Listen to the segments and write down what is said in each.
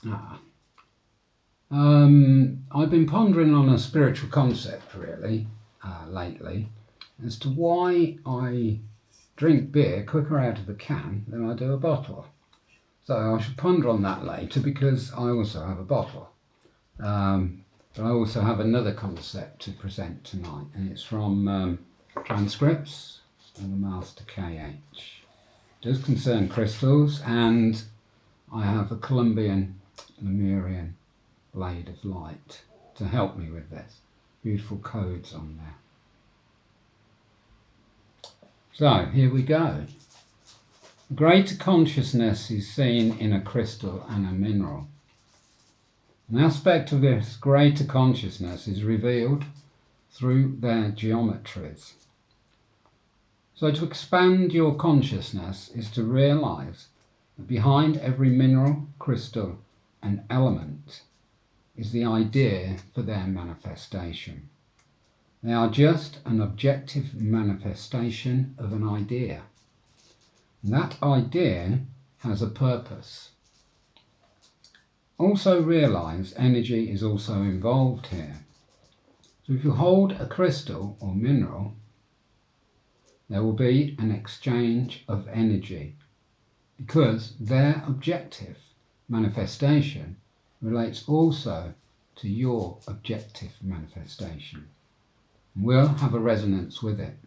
Ah. I've been pondering on a spiritual concept really lately as to why I drink beer quicker out of a can than I do a bottle. So I should ponder on that later because I also have a bottle. But I also have another concept to present tonight, and it's from Transcripts and the Master KH. It does concern crystals, and I have a Colombian Lemurian blade of light to help me with this. Beautiful codes on there. So here we go. Greater consciousness is seen in a crystal and a mineral. An aspect of this greater consciousness is revealed through their geometries. So to expand your consciousness is to realize that behind every mineral, crystal, and element is the idea for their manifestation. They are just an objective manifestation of an idea. And that idea has a purpose. Also realize energy is also involved here. So if you hold a crystal or mineral, there will be an exchange of energy because their objective manifestation relates also to your objective manifestation and will have a resonance with it.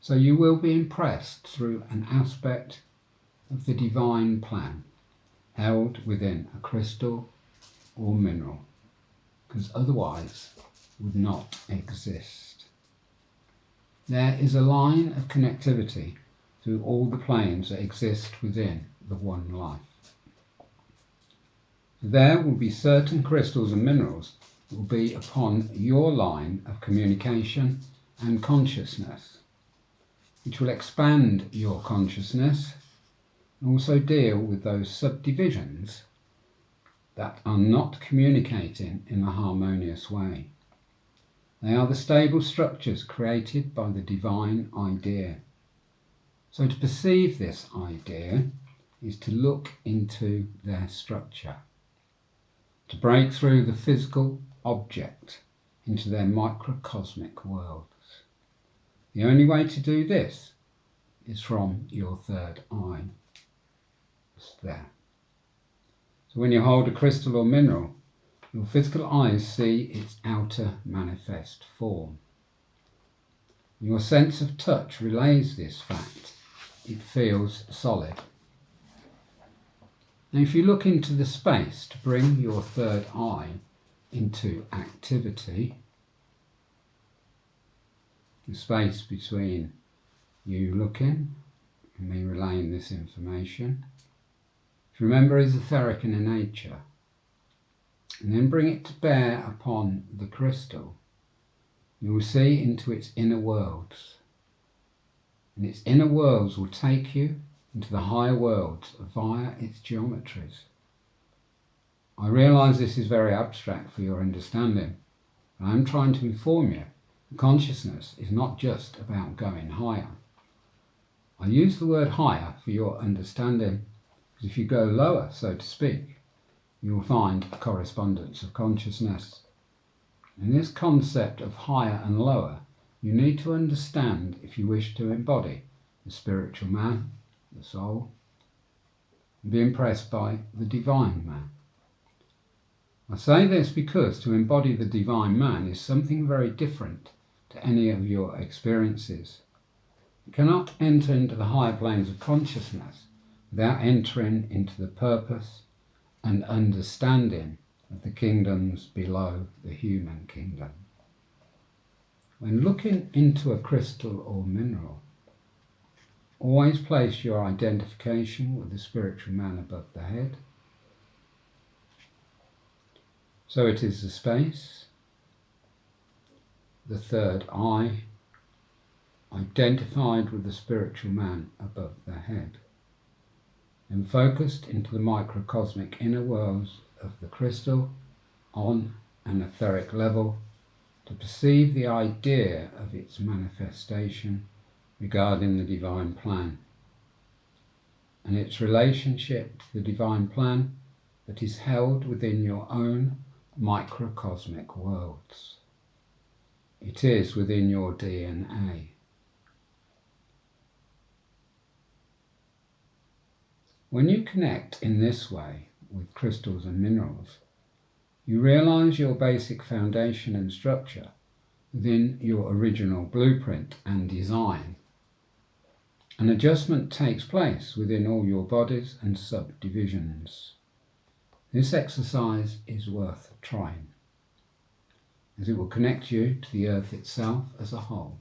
So you will be impressed through an aspect of the divine plan held within a crystal or mineral, because otherwise would not exist. There is a line of connectivity through all the planes that exist within the one life. There will be certain crystals and minerals that will be upon your line of communication and consciousness, which will expand your consciousness and also deal with those subdivisions that are not communicating in a harmonious way. They are the stable structures created by the divine idea. So to perceive this idea is to look into their structure, to break through the physical object into their microcosmic worlds. The only way to do this is from your third eye. It's there. So when you hold a crystal or mineral, your physical eyes see its outer manifest form. Your sense of touch relays this fact. It feels solid. Now if you look into the space to bring your third eye into activity, the space between you looking and me relaying this information, remember is etheric in nature, and then bring it to bear upon the crystal, you will see into its inner worlds, and its inner worlds will take you into the higher worlds via its geometries. I realise this is very abstract for your understanding, but I am trying to inform you that consciousness is not just about going higher. I use the word higher for your understanding, because if you go lower, so to speak, you will find a correspondence of consciousness. In this concept of higher and lower, you need to understand if you wish to embody the spiritual man, the soul, and be impressed by the divine man. I say this because to embody the divine man is something very different to any of your experiences. You cannot enter into the higher planes of consciousness without entering into the purpose and understanding of the kingdoms below the human kingdom. When looking into a crystal or mineral, always place your identification with the spiritual man above the head. So it is the space, the third eye, identified with the spiritual man above the head, and focused into the microcosmic inner worlds of the crystal on an etheric level to perceive the idea of its manifestation regarding the divine plan and its relationship to the divine plan that is held within your own microcosmic worlds. It is within your DNA. When you connect in this way with crystals and minerals, you realize your basic foundation and structure within your original blueprint and design. An adjustment takes place within all your bodies and subdivisions. This exercise is worth trying, as it will connect you to the earth itself as a whole.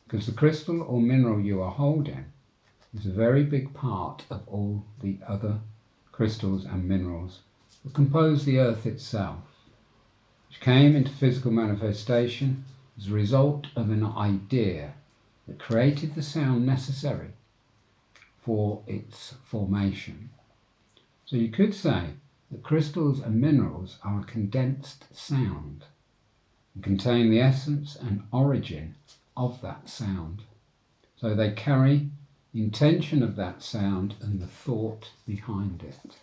Because the crystal or mineral you are holding is a very big part of all the other crystals and minerals that compose the earth itself, which came into physical manifestation as a result of an idea that created the sound necessary for its formation. So you could say that crystals and minerals are a condensed sound and contain the essence and origin of that sound. So they carry the intention of that sound and the thought behind it.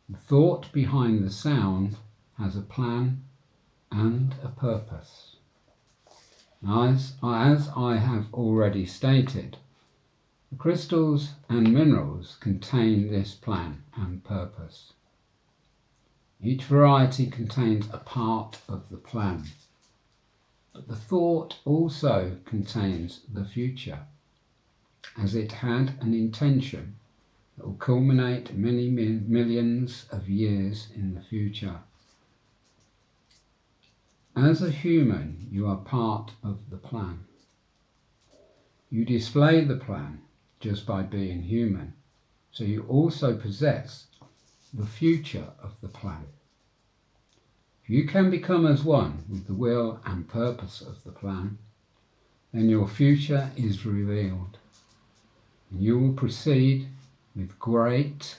The thought behind the sound has a plan and a purpose. As I have already stated, the crystals and minerals contain this plan and purpose. Each variety contains a part of the plan, but the thought also contains the future, as it had an intention that will culminate many millions of years in the future. As a human, you are part of the plan. You display the plan just by being human, so you also possess the future of the plan. If you can become as one with the will and purpose of the plan, then your future is revealed, and you will proceed with great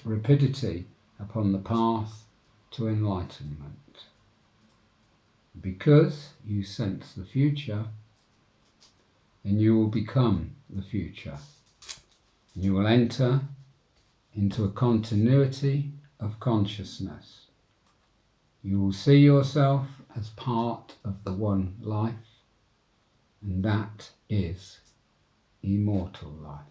rapidity upon the path to enlightenment. Because you sense the future, then you will become the future. You will enter into a continuity of consciousness. You will see yourself as part of the one life, and that is immortal life.